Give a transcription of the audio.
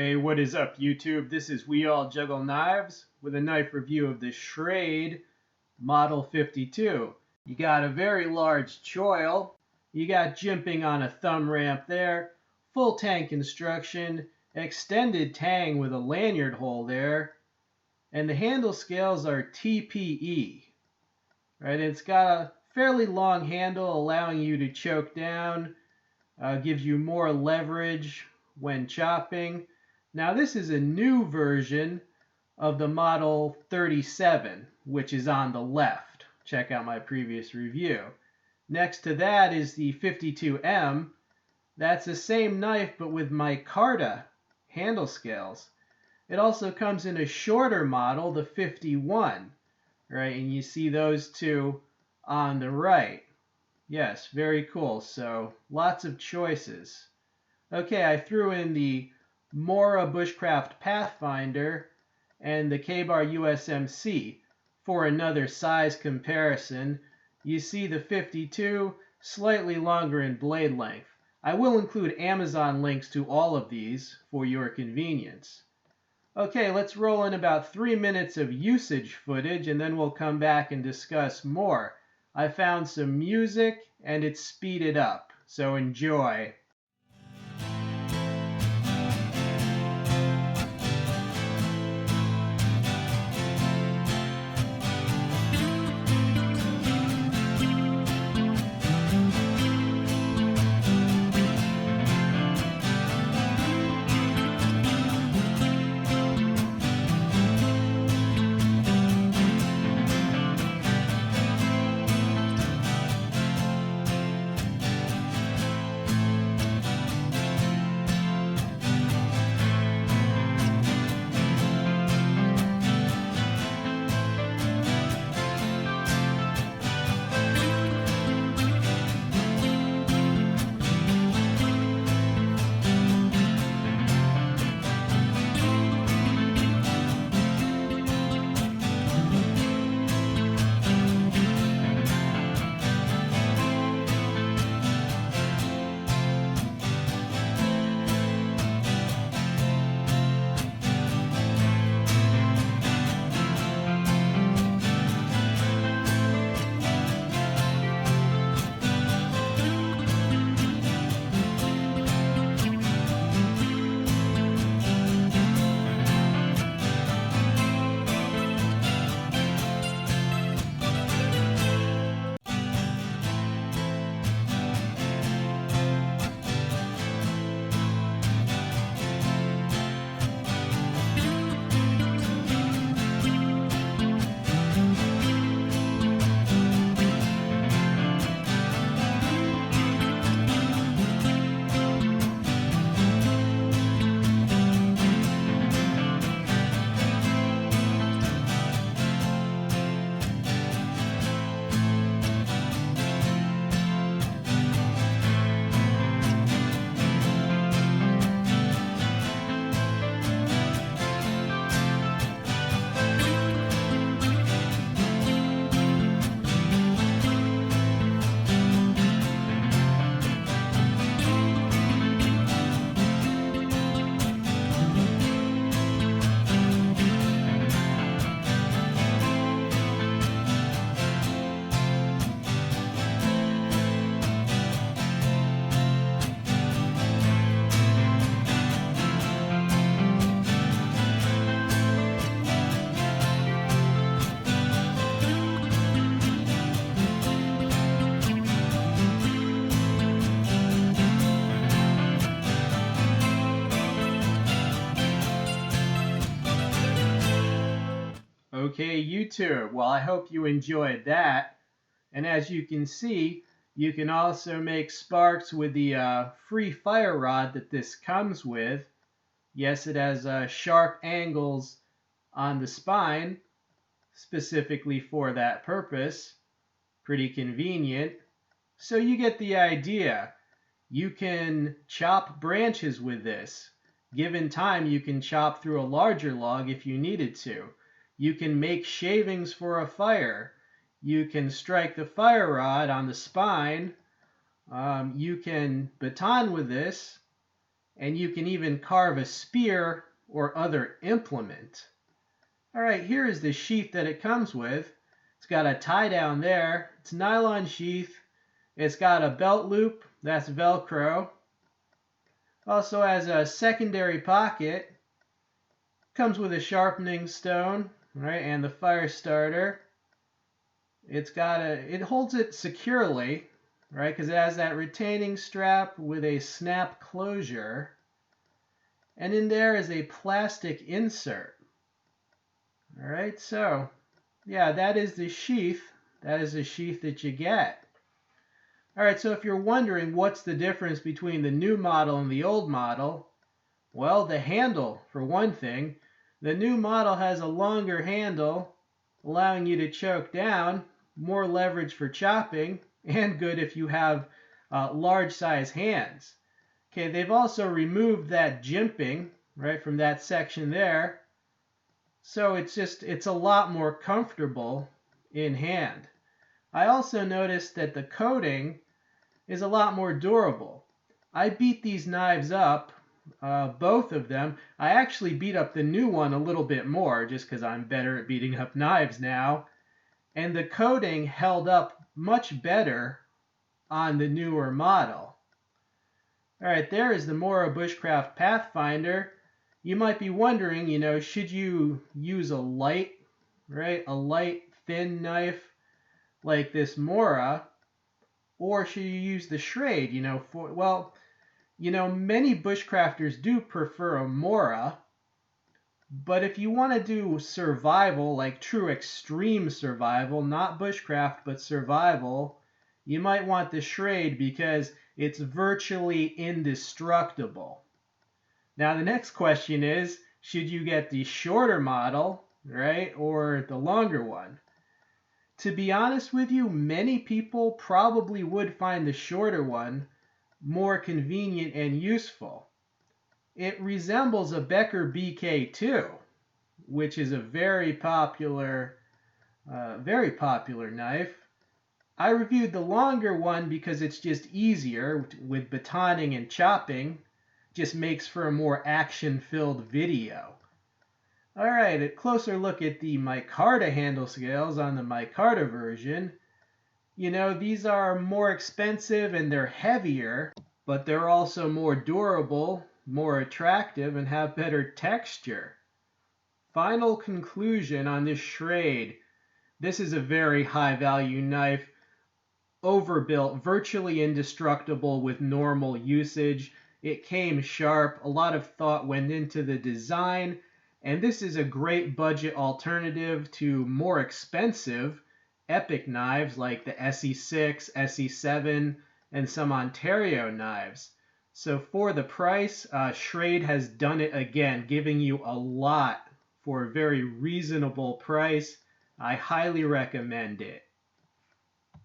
Hey, what is up, YouTube? This is We All Juggle Knives with a knife review of the Schrade Model 52. You got a very large choil. You got jimping on a thumb ramp there. Full tang construction. Extended tang with a lanyard hole there. And the handle scales are TPE. Right? It's got a fairly long handle allowing you to choke down. Gives you more leverage when chopping. Now this is a new version of the Model 37, which is on the left. Check out my previous review. Next to that is the 52M. That's the same knife but with micarta handle scales. It also comes in a shorter model, the 51, right? And you see those two on the right. Yes, very cool. So lots of choices. Okay, I threw in the Mora Bushcraft Pathfinder and the K-Bar USMC for another size comparison. You see the 52 slightly longer in blade length. I will include Amazon links to all of these for your convenience. Okay, let's roll in about 3 minutes of usage footage and then we'll come back and discuss more. I found some music and it's speeded up, so enjoy. Okay, YouTube, well, I hope you enjoyed that. And as you can see, you can also make sparks with the free fire rod that this comes with. Yes, it has sharp angles on the spine, specifically for that purpose. Pretty convenient. So you get the idea. You can chop branches with this. Given time, you can chop through a larger log if you needed to. You can make shavings for a fire. You can strike the fire rod on the spine. You can baton with this. and you can even carve a spear or other implement. All right, here is the sheath that it comes with. It's got a tie down there. It's nylon sheath. It's got a belt loop. That's Velcro. Also has a secondary pocket. Comes with a sharpening stone, right, and the fire starter. It holds it securely, right, because it has that retaining strap with a snap closure. And in there is a plastic insert. All right, so yeah, that is the sheath. That is the sheath that you get. All right, so if you're wondering what's the difference between the new model and the old model, well, the handle, for one thing. The new model has a longer handle, allowing you to choke down, more leverage for chopping, and good if you have large size hands. Okay, they've also removed that jimping, right, from that section there. So it's a lot more comfortable in hand. I also noticed that the coating is a lot more durable. I beat these knives up, both of them. I actually beat up the new one a little bit more just because I'm better at beating up knives now. And the coating held up much better on the newer model. All right, there is the Mora Bushcraft Pathfinder. You might be wondering, should you use a light, right? A light, thin knife like this Mora, or should you use the Schrade, many bushcrafters do prefer a Mora, but if you want to do survival, like true extreme survival, not bushcraft, but survival, you might want the Schrade because it's virtually indestructible. Now the next question is, should you get the shorter model, right, or the longer one? To be honest with you, many people probably would find the shorter one more convenient and useful. It resembles a Becker BK2, which is a very popular knife. I reviewed the longer one because it's just easier with batoning and chopping. Just makes for a more action-filled video. All right, a closer look at the micarta handle scales on the micarta version. These are more expensive and they're heavier, but they're also more durable, more attractive, and have better texture. Final conclusion on this Schrade. This is a very high-value knife, overbuilt, virtually indestructible with normal usage. It came sharp. A lot of thought went into the design. And this is a great budget alternative to more expensive epic knives like the SE6, SE7, and some Ontario knives. So for the price, Schrade has done it again, giving you a lot for a very reasonable price. I highly recommend it.